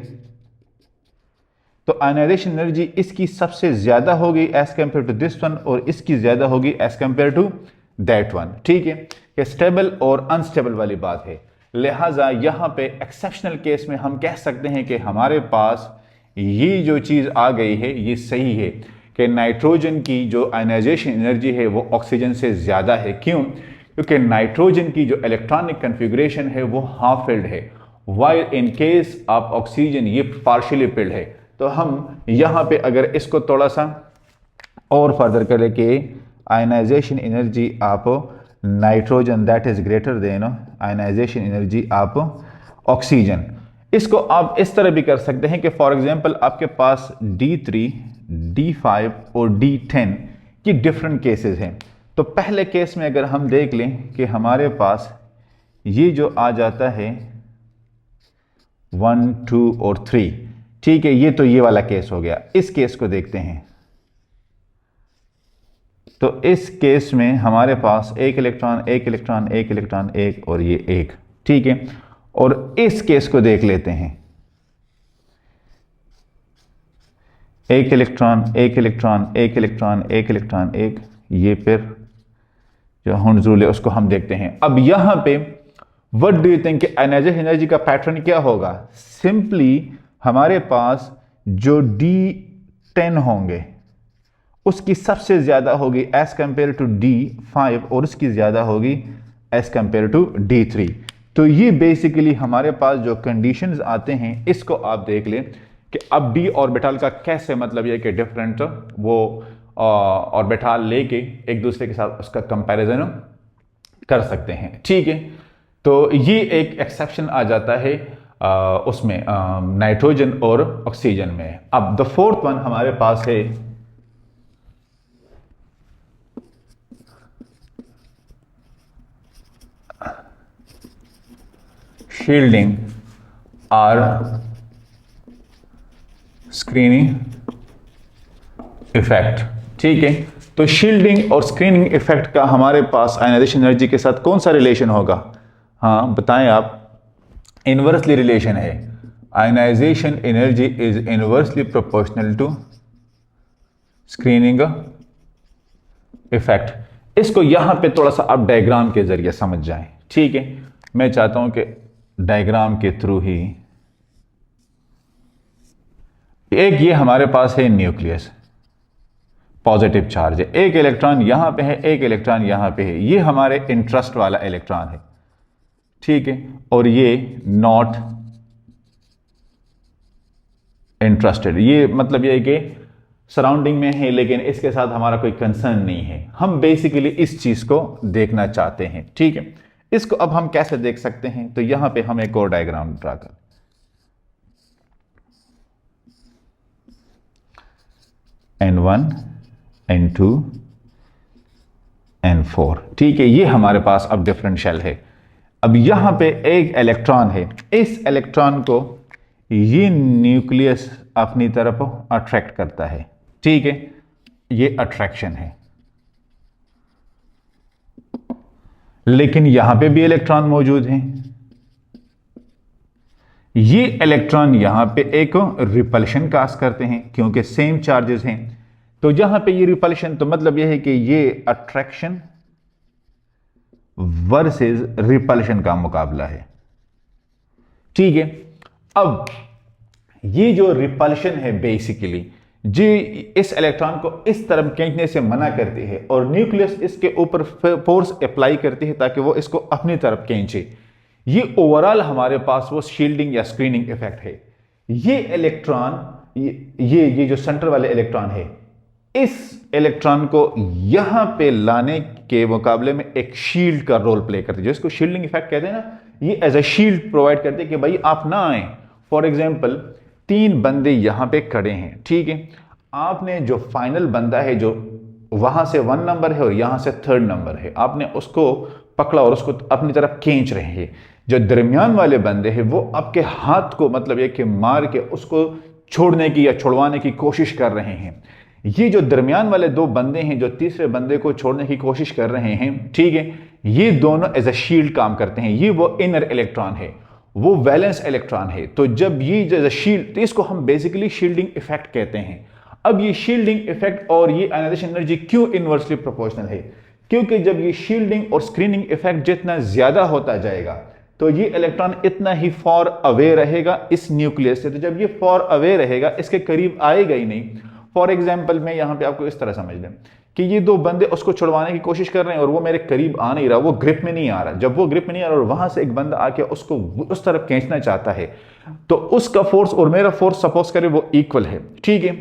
तो आयनाइजेशन एनर्जी इसकी सबसे ज्यादा होगी as compare to this one, और इसकी ज्यादा होगी as compare to that one, ठीक है। कि स्टेबल और अनस्टेबल वाली बात है। लिहाजा यहां पे एक्सेप्शनल केस में हम कह सकते हैं कि हमारे पास ये जो चीज आ गई है ये सही है कि नाइट्रोजन की जो आयनाइजेशन एनर्जी है वो ऑक्सीजन से ज्यादा है। क्यों? क्योंकि नाइट्रोजन की जो इलेक्ट्रॉनिक कन्फिगरेशन है वो हाफ फिल्ड है, while in case of oxygen ये पार्शियली फिल्ड है। तो हम यहां पे अगर इसको थोड़ा सा और फर्दर करें कि ionization energy of nitrogen that is greater than ionization energy of oxygen. इसको आप इस तरह भी कर सकते हैं कि फॉर एग्जांपल आपके पास D3, D5 और D10 की डिफरेंट केसेस हैं। तो पहले केस में अगर हम देख लें कि हमारे पास ये जो आ जाता है 1, 2 और 3, ठीक है, ये तो ये वाला केस हो गया। इस केस को देखते हैं। तो इस केस में हमारे पास एक इलेक्ट्रॉन, एक इलेक्ट्रॉन, एक इलेक्ट्रॉन, एक और ये एक, ठीक है। और इस केस को देख लेते हैं, एक इलेक्ट्रॉन, एक इलेक्ट्रॉन, एक इलेक्ट्रॉन, एक इलेक्ट्रॉन, एक, ये फिर जो हर्ट्ज रूल है उसको हम देखते हैं। अब यहां पे what do you think ionization energy का पैटर्न क्या होगा? सिंपली हमारे पास जो D10 होंगे उसकी सबसे ज्यादा होगी एज कंपेयर टू D5 और उसकी ज्यादा होगी एज कंपेयर टू D3। तो ये बेसिकली हमारे पास जो कंडीशंस आते हैं इसको आप देख लें कि अब d ऑर्बिटल का कैसे मतलब ये कि डिफरेंट वो ऑर्बिटल लेके एक दूसरे के साथ उसका कंपैरिजन कर सकते हैं, ठीक है। तो ये एक एक्सेप्शन आ जाता है उसमें नाइट्रोजन और ऑक्सीजन में। अब द फोर्थ वन हमारे पास है शील्डिंग और स्क्रीनिंग इफेक्ट, ठीक है। तो शील्डिंग और स्क्रीनिंग इफेक्ट का हमारे पास आयनाइजेशन एनर्जी के साथ कौन सा रिलेशन होगा? हाँ बताएं आप। इनवर्सली रिलेशन है। Ionization energy is inversely proportional to screening effect. इसको यहां पे थोड़ा सा आप डायग्राम के जरिए समझ जाएं, ठीक है। मैं चाहता हूं कि डायग्राम के थ्रू ही, एक ये हमारे पास है न्यूक्लियस, पॉजिटिव चार्ज है, एक इलेक्ट्रॉन यहां पे है, एक इलेक्ट्रॉन यहां पे है, ये हमारे इंटरेस्ट वाला इलेक्ट्रॉन है, ठीक है। और ये नॉट इंटरेस्टेड, ये मतलब ये है कि सराउंडिंग में है लेकिन इसके साथ हमारा कोई कंसर्न नहीं है। हम बेसिकली इस चीज को देखना चाहते हैं, ठीक है। इसको अब हम कैसे देख सकते हैं? तो यहां पे हम एक और डायग्राम ड्रा कर, N1, N2, N4, ठीक है। ये हमारे पास अब डिफरेंशियल है। अब यहां पे एक इलेक्ट्रॉन है, इस इलेक्ट्रॉन को ये न्यूक्लियस अपनी तरफ अट्रैक्ट करता है, ठीक है। ये अट्रैक्शन है। लेकिन यहां पे भी इलेक्ट्रॉन मौजूद हैं। ये इलेक्ट्रॉन यहां पे एक रिपल्शन कास्ट करते हैं क्योंकि सेम चार्जेस हैं। तो जहां पे ये रिपल्शन, तो मतलब यह है कि ये अट्रैक्शन वर्सेस रिपल्शन का मुकाबला है, ठीक है। अब ये जो रिपल्शन है बेसिकली जी इस इलेक्ट्रॉन को इस तरफ खींचने से मना करती है और न्यूक्लियस इसके ऊपर फोर्स अप्लाई करती है ताकि वो इसको अपनी तरफ खींचे। ये ओवरऑल हमारे पास वो शील्डिंग या स्क्रीनिंग इफेक्ट है। ये इलेक्ट्रॉन, ये जो सेंटर वाले इलेक्ट्रॉन है, इस इलेक्ट्रॉन को यहां पे लाने के मुकाबले में एक शील्ड का रोल प्ले करती है, जिसको शील्डिंग इफेक्ट कहते हैं ना। ये एज अ शील्ड प्रोवाइड करते हैं कि भाई आप ना आए। फॉर एग्जाम्पल 3 बंदे यहां पे खड़े हैं, ठीक है। आपने जो फाइनल बंदा है जो वहां से 1 नंबर है और यहां से 3rd नंबर है, आपने उसको पकड़ा और उसको अपनी तरफ खींच रहे हैं। जो दरमियान वाले बंदे हैं वो आपके हाथ को मतलब ये कि मार के उसको छोड़ने की या छुड़वाने की कोशिश कर रहे हैं। ये जो दरमियान वाले 2 बंदे हैं जो तीसरे बंदे को छोड़ने की कोशिश कर रहे हैं, ठीक है, ये दोनों एज अ शील्ड काम करते हैं। ये वो इनर इलेक्ट्रॉन है, वो वैलेंस इलेक्ट्रॉन है। तो जब ये एज अ शील्ड, तो इसको हम बेसिकली शील्डिंग इफेक्ट कहते हैं। अब ये शील्डिंग इफेक्ट और ये आयनाइजेशन एनर्जी क्यों इनवर्सली प्रोपोर्शनल है? क्योंकि जब ये शील्डिंग और स्क्रीनिंग इफेक्ट जितना ज्यादा होता जाएगा तो ये इलेक्ट्रॉन इतना ही फॉर अवे रहेगा इस न्यूक्लियस से। तो जब ये फॉर अवे रहेगा, इसके करीब आएगा ही नहीं। फॉर एग्जाम्पल मैं यहां पे आपको इस तरह समझ लें कि ये 2 बंदे उसको छुड़वाने की कोशिश कर रहे हैं और वो मेरे करीब आ नहीं रहा, वो ग्रिप में नहीं आ रहा। जब वो ग्रिप में नहीं आ रहा और वहां से एक बंदा आके उसको उस तरफ खींचना चाहता है, तो उसका फोर्स और मेरा फोर्स सपोज करें वो इक्वल है, ठीक है।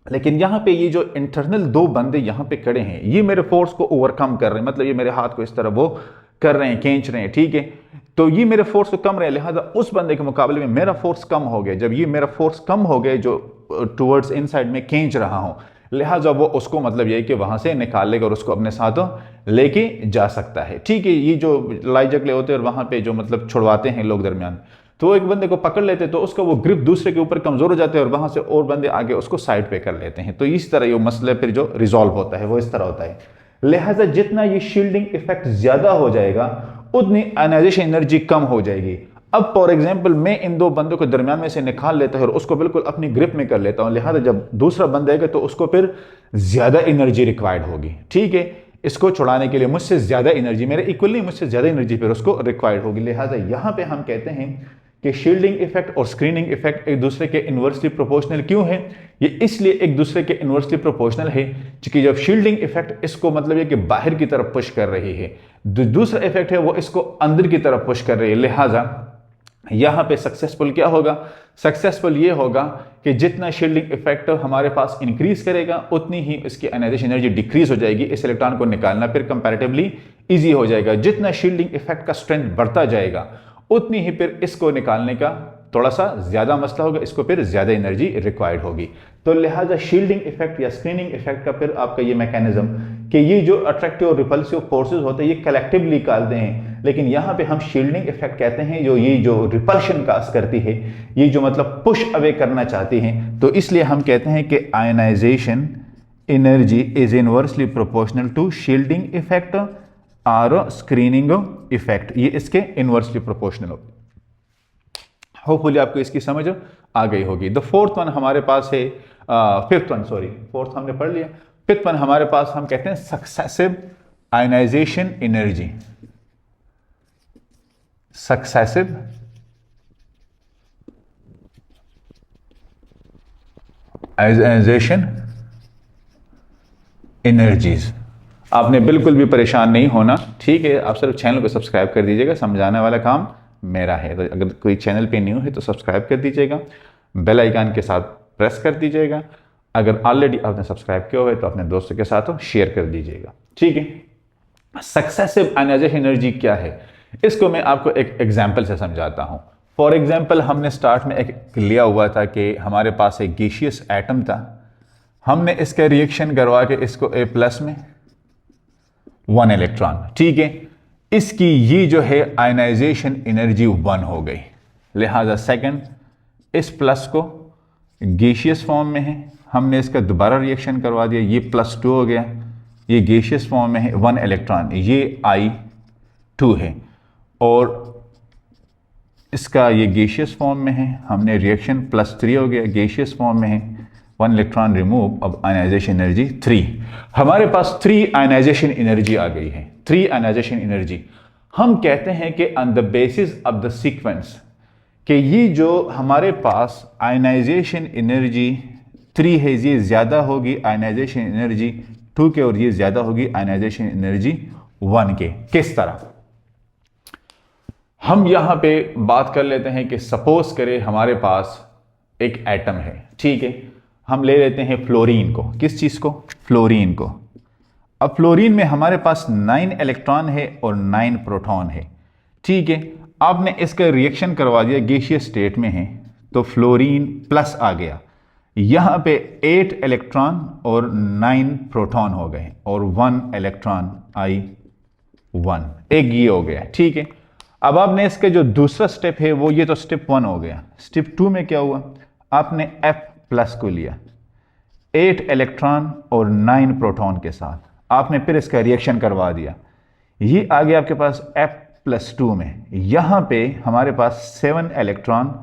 लेकिन यहाँ पे ये जो इंटरनल दो बंदे यहाँ पे खड़े हैं, ये मेरे फोर्स को ओवरकम कर रहे हैं, मतलब ये मेरे हाथ को इस तरह वो कर रहे हैं, खींच रहे हैं, ठीक है। तो ये मेरे फोर्स को कम रहे, लिहाजा उस बंदे के मुकाबले में मेरा फोर्स कम हो गया। जब ये मेरा फोर्स कम हो गया जो टुवर्ड्स इनसाइड में खींच रहा हूँ, लिहाजा वो उसको मतलब ये कि वहां से निकाल लेगा और उसको अपने साथ लेके जा सकता है, ठीक है। ये जो लाई जगले होते हैं और वहां पे जो मतलब छुड़वाते हैं लोग दरमियान, तो एक बंदे को पकड़ लेते तो उसका वो ग्रिप दूसरे के ऊपर कमजोर हो जाते हैं और वहां से और बंदे आगे उसको साइड पे कर लेते हैं। तो इस तरह ये मसला फिर जो रिजॉल्व होता है वो इस तरह होता है। लिहाजा जितना ये शील्डिंग इफेक्ट ज्यादा हो जाएगा उतनी आयनाइजेशन एनर्जी कम हो जाएगी। अब फॉर एग्जांपल मैं इन दो बंदों को दरमियान में से निकाल लेता हूं और उसको बिल्कुल अपनी ग्रिप में कर लेता हूं, लिहाजा जब दूसरा बंदा आएगा तो उसको फिर ज्यादा एनर्जी रिक्वायर्ड होगी, ठीक है। इसको छुड़ाने के लिए मुझसे ज्यादा एनर्जी, मेरे इक्वल नहीं, मुझसे ज्यादा एनर्जी फिर उसको रिक्वायर्ड होगी। लिहाजा यहां पे हम कहते हैं कि शील्डिंग इफेक्ट और स्क्रीनिंग इफेक्ट एक दूसरे के इन्वर्सली प्रोपोर्शनल क्यों है? ये इसलिए एक दूसरे के इन्वर्सली प्रोपोर्शनल है क्योंकि जब शील्डिंग इफेक्ट इसको मतलब ये कि बाहर की तरफ पुश कर रही है, दूसरा इफेक्ट है वो इसको अंदर की तरफ पुश कर रही है। लिहाजा यहां पे सक्सेसफुल क्या होगा? सक्सेसफुल ये होगा कि जितना शील्डिंग इफेक्ट हमारे पास इंक्रीज करेगा उतनी ही इसकी आयनाइजेशन एनर्जी डिक्रीज हो जाएगी। इस इलेक्ट्रॉन को निकालना फिर कंपैरेटिवली इजी हो जाएगा। जितना शील्डिंग इफेक्ट का स्ट्रेंथ बढ़ता जाएगा उतनी ही फिर इसको निकालने का थोड़ा सा ज्यादा मसला होगा, इसको फिर ज्यादा एनर्जी रिक्वायर्ड होगी। तो लिहाजा शील्डिंग इफेक्ट या स्क्रीनिंग इफेक्ट का फिर आपका ये मैकेनिज्म कि ये जो अट्रैक्टिव और रिपल्सिव फोर्सेस होते हैं ये कलेक्टिवली निकालते हैं, लेकिन यहां पे हम शील्डिंग इफेक्ट कहते हैं जो ये जो रिपल्शन काज करती है, ये जो मतलब पुश अवे करना चाहती है। तो इसलिए हम कहते हैं कि ionization energy is inversely proportional to shielding effect और स्क्रीनिंग इफेक्ट, ये इसके इनवर्सली प्रोपोर्शनल हो। होपफुली आपको इसकी समझ आ गई होगी। द फोर्थ वन हमारे पास है, फिफ्थ वन, सॉरी फोर्थ हमने पढ़ लिया। फिफ्थ वन हमारे पास हम कहते हैं successive ionization energy. Successive ionization energies. आपने बिल्कुल भी परेशान नहीं होना, ठीक है। आप सिर्फ चैनल को सब्सक्राइब कर दीजिएगा, समझाने वाला काम मेरा है। तो अगर कोई चैनल पे न्यू है तो सब्सक्राइब कर दीजिएगा, बेल आइकन के साथ प्रेस कर दीजिएगा। अगर ऑलरेडी आपने सब्सक्राइब किया हुआ है तो अपने दोस्तों के साथ शेयर कर दीजिएगा, ठीक है। सक्सेसिव आयनाइजेशन एनर्जी क्या है, इसको मैं आपको एक एग्जाम्पल से समझाता हूं। फॉर एग्जाम्पल हमने स्टार्ट में एक लिया हुआ था कि हमारे पास एक गैसियस एटम था, हमने इसका रिएक्शन करवा के इसको A+ में 1 इलेक्ट्रॉन, ठीक है। इसकी ये जो है आयनाइजेशन एनर्जी 1 हो गई। लिहाजा सेकंड इस प्लस को गैसियस फॉर्म में है, हमने इसका दोबारा रिएक्शन करवा दिया, ये +2 हो गया, ये गैसियस फॉर्म में है 1 इलेक्ट्रॉन, ये I2 है, और इसका ये गैसियस फॉर्म में है, हमने रिएक्शन +3 हो गया, गैसियस फॉर्म में है, 1 इलेक्ट्रॉन रिमूव, अब आयनाइजेशन एनर्जी 3। हमारे पास 3 आयनाइजेशन एनर्जी आ गई है, 3 आयनाइजेशन एनर्जी। हम कहते हैं कि on the basis of the sequence कि ये जो हमारे पास आयनाइजेशन एनर्जी 3 है, ये ज्यादा होगी आयनाइजेशन एनर्जी 2 के, और ये ज्यादा होगी आयनाइजेशन एनर्जी 1 के। किस तरह? हम यहां पे बात कर लेते हैं कि सपोज करें हमारे पास एक एटम है, ठीक है। हम ले लेते हैं फ्लोरीन को। किस चीज को? फ्लोरीन को। अब फ्लोरीन में हमारे पास 9 इलेक्ट्रॉन है और 9 प्रोटॉन है, ठीक है। आपने इसका रिएक्शन करवा दिया, गैसियस स्टेट में है, तो फ्लोरीन प्लस आ गया, यहां पे 8 इलेक्ट्रॉन और 9 प्रोटॉन हो गए और 1 इलेक्ट्रॉन I1, एक ये हो गया, ठीक है। अब आपने इसका जो दूसरा स्टेप है वो, ये तो स्टेप 1 हो गया। स्टेप 2 में क्या हुआ? आपने F+ को लिया 8 इलेक्ट्रॉन और 9 प्रोटॉन के साथ, आपने फिर इसका रिएक्शन करवा दिया, ये आ गया आपके पास F+2 में, यहां पे हमारे पास 7 इलेक्ट्रॉन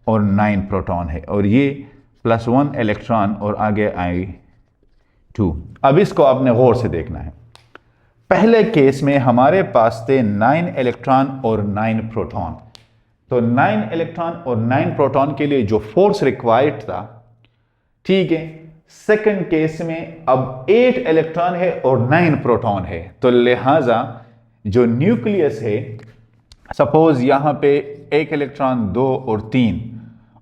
और 9 प्रोटॉन है, और ये +1 इलेक्ट्रॉन और आगे I2। अब इसको आपने गौर से देखना है। पहले केस में हमारे पास थे 9 इलेक्ट्रॉन और 9 प्रोटॉन, तो 9 इलेक्ट्रॉन और 9 प्रोटॉन के लिए जो फोर्स रिक्वायर्ड था, ठीक है। सेकंड केस में अब 8 इलेक्ट्रॉन है और 9 प्रोटॉन है, तो लिहाजा जो न्यूक्लियस है, सपोज यहां पे 1 इलेक्ट्रॉन 2 और 3,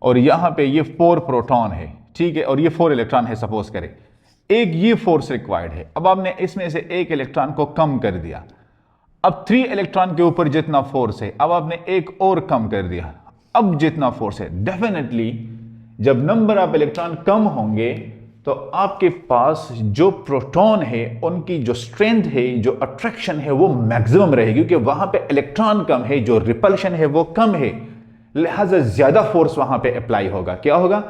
और यहां पे ये 4 प्रोटॉन है, ठीक है, और ये 4 इलेक्ट्रॉन है सपोज करें, एक ये फोर्स रिक्वायर्ड है। अब आपने इसमें से एक इलेक्ट्रॉन को कम कर दिया, अब 3 इलेक्ट्रॉन के ऊपर जितना फोर्स है, अब आपने एक और कम कर दिया, अब जितना फोर्स है, डेफिनेटली जब नंबर ऑफ इलेक्ट्रॉन कम होंगे तो आपके पास जो प्रोटॉन है उनकी जो स्ट्रेंथ है, जो अट्रैक्शन है वो मैक्सिमम रहेगी, क्योंकि वहां पे इलेक्ट्रॉन कम है, जो रिपल्शन है वो कम है, लिहाजा ज्यादा फोर्स वहां पे अप्लाई होगा। क्या होगा?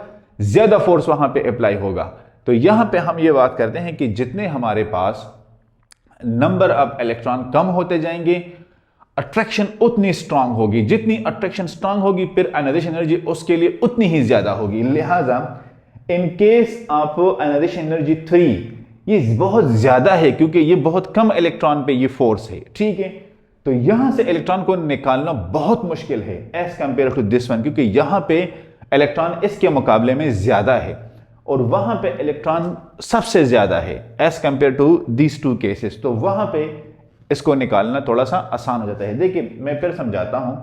ज्यादा फोर्स वहां पे अप्लाई होगा। तो यहां पे हम ये बात करते हैं कि जितने हमारे पास नंबर ऑफ इलेक्ट्रॉन कम होते जाएंगे, अट्रैक्शन उतनी स्ट्रांग होगी, जितनी अट्रैक्शन स्ट्रांग होगी फिर आयनाइजेशन एनर्जी उसके लिए उतनी ही ज्यादा होगी। लिहाजा in case of ionization energy 3 ये बहुत ज्यादा है, क्योंकि ये बहुत कम इलेक्ट्रॉन पे ये फोर्स है, ठीक है। तो यहां से इलेक्ट्रॉन को निकालना बहुत मुश्किल है as compare to this one, क्योंकि यहां पे इलेक्ट्रॉन इसके मुकाबले में ज्यादा है और वहां पे इलेक्ट्रॉन सबसे ज्यादा है as compare to these 2 cases. तो वहां पे इसको निकालना थोड़ा सा आसान हो जाता है। देखिए मैं फिर समझाता हूं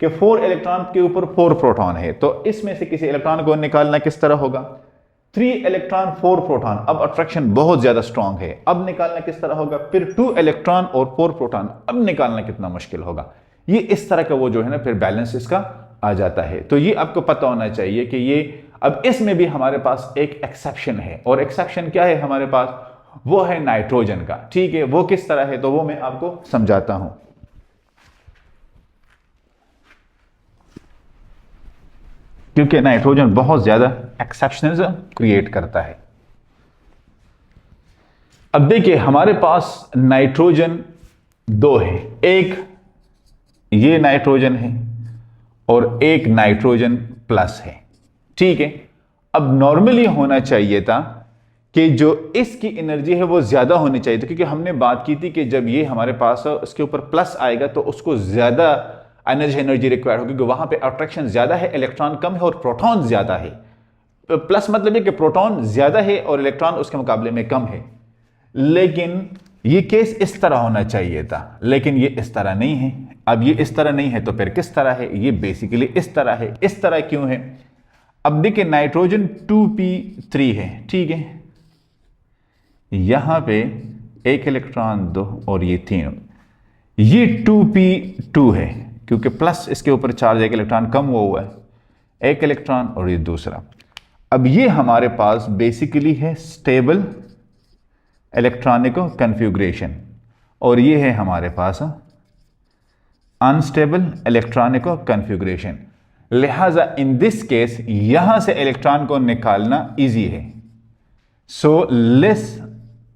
कि 4 इलेक्ट्रॉन के ऊपर 4 प्रोटॉन है, तो इसमें से किसी इलेक्ट्रॉन को निकालना किस तरह होगा? 3 इलेक्ट्रॉन 4 प्रोटॉन, अब अट्रैक्शन बहुत ज्यादा स्ट्रांग है, अब निकालना किस तरह होगा? फिर 2 इलेक्ट्रॉन और 4 प्रोटॉन, अब निकालना कितना मुश्किल होगा। ये इस तरह का वो जो है ना फिर बैलेंस इसका आ जाता है। तो ये आपको पता होना चाहिए कि ये अब इसमें भी हमारे पास एक एक्सेप्शन है, और एक्सेप्शन क्या है हमारे पास? वो है नाइट्रोजन का, ठीक है। वो किस तरह है तो वो मैं आपको समझाता हूं। क्योंकि नाइट्रोजन बहुत ज्यादा एक्सेप्शनलिज्म क्रिएट करता है। अब देखिए हमारे पास नाइट्रोजन 2 है, एक ये नाइट्रोजन है और एक नाइट्रोजन प्लस है, ठीक है। अब नॉर्मली होना चाहिए था कि जो इसकी एनर्जी है वो ज्यादा होनी चाहिए थी, क्योंकि हमने बात की थी कि जब ये हमारे पास इसके ऊपर प्लस आएगा तो उसको ज्यादा एनर्जी रिक्वायर्ड होगी, क्योंकि वहां पे अट्रैक्शन ज्यादा है, इलेक्ट्रॉन कम है और प्रोटॉन ज्यादा है। प्लस मतलब है कि प्रोटॉन ज्यादा है और इलेक्ट्रॉन उसके मुकाबले में कम है। लेकिन ये केस इस तरह होना चाहिए था, लेकिन ये इस तरह नहीं है। अब ये इस तरह नहीं है तो फिर किस तरह है? ये बेसिकली इस तरह है। इस तरह क्यों है? अब देखिए नाइट्रोजन 2p3 है, ठीक है। यहां पे एक इलेक्ट्रॉन 2 और ये 3, ये 2p2 है, क्योंकि प्लस इसके ऊपर चार्ज, एक इलेक्ट्रॉन कम हुआ है, एक इलेक्ट्रॉन और ये दूसरा। अब ये हमारे पास बेसिकली है स्टेबल इलेक्ट्रॉनिक कन्फिग्रेशन, और ये है हमारे पास अनस्टेबल इलेक्ट्रॉनिक कन्फिग्रेशन। लिहाजा इन दिस केस यहां से इलेक्ट्रॉन को निकालना इजी है, सो लेस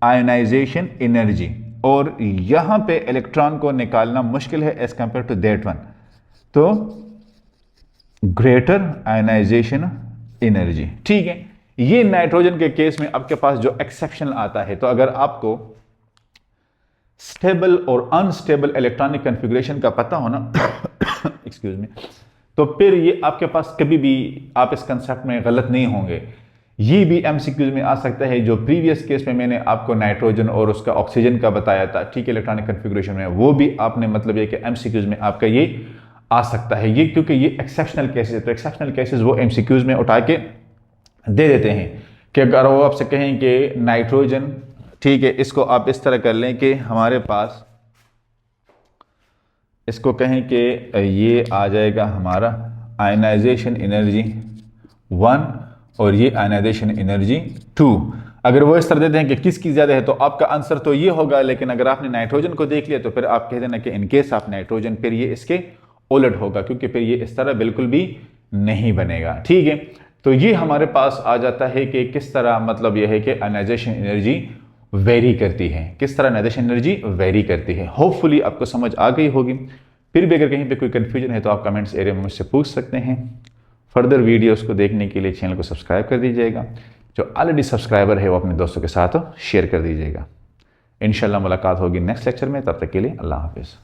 आयोनाइजेशन एनर्जी, और यहां पे इलेक्ट्रॉन को निकालना मुश्किल है as compare to that one, तो ग्रेटर आयोनाइजेशन एनर्जी, ठीक है। ये नाइट्रोजन के केस में आपके पास जो एक्सेप्शन आता है, तो अगर आपको स्टेबल और अनस्टेबल इलेक्ट्रॉनिक कॉन्फ़िगरेशन का पता हो ना एक्सक्यूज मी, तो फिर ये आपके पास कभी भी आप इस कंसेप्ट में गलत नहीं होंगे। ये भी एमसीक्यूज में आ सकता है, जो प्रीवियस केस में मैंने आपको नाइट्रोजन और उसका ऑक्सीजन का बताया था, ठीक है, इलेक्ट्रॉनिक कॉन्फ़िगरेशन में, वो भी आपने मतलब ये कि एमसीक्यूज में आपका ये आ सकता है। ये क्योंकि ये एक्सेप्शनल केसेस है, तो एक्सेप्शनल केसेस वो एमसीक्यूज में उठा के दे देते हैं कि अगर वो आपसे कहें कि नाइट्रोजन, ठीक है, इसको आप इस तरह कर लें कि हमारे पास इसको कहें कि ये आ जाएगा हमारा आयनाइजेशन एनर्जी 1 और ये आयनाइजेशन एनर्जी 2। अगर वो इस तरह देते हैं कि किसकी ज़्यादा है तो आपका आंसर तो ये होगा, लेकिन अगर आपने नाइट्रोजन को देख लिया तो फिर आप कह देना कि इनकेस आप नाइट्रोजन, फिर ये इसके उलट होगा, क्योंकि फिर ये इस तरह बिल्कुल भी नहीं बनेगा, ठीक है। तो ये हमारे पास आ जाता है कि किस तरह मतलब यह है कि आयनाइजेशन एनर्जी वेरी करती है, किस तरह आयनाइजेशन एनर्जी वेरी करती है। होपफुली आपको समझ आ गई होगी। फिर भी अगर कहीं पे कोई कन्फ्यूजन है तो आप कमेंट्स एरिया में मुझसे पूछ सकते हैं। फर्दर वीडियोस को देखने के लिए चैनल को सब्सक्राइब कर दीजिएगा। जो ऑलरेडी सब्सक्राइबर है वो अपने दोस्तों के साथ शेयर कर दीजिएगा। इंशाल्लाह मुलाकात होगी नेक्स्ट लेक्चर में, तब तक के लिए अल्लाह हाफिज़।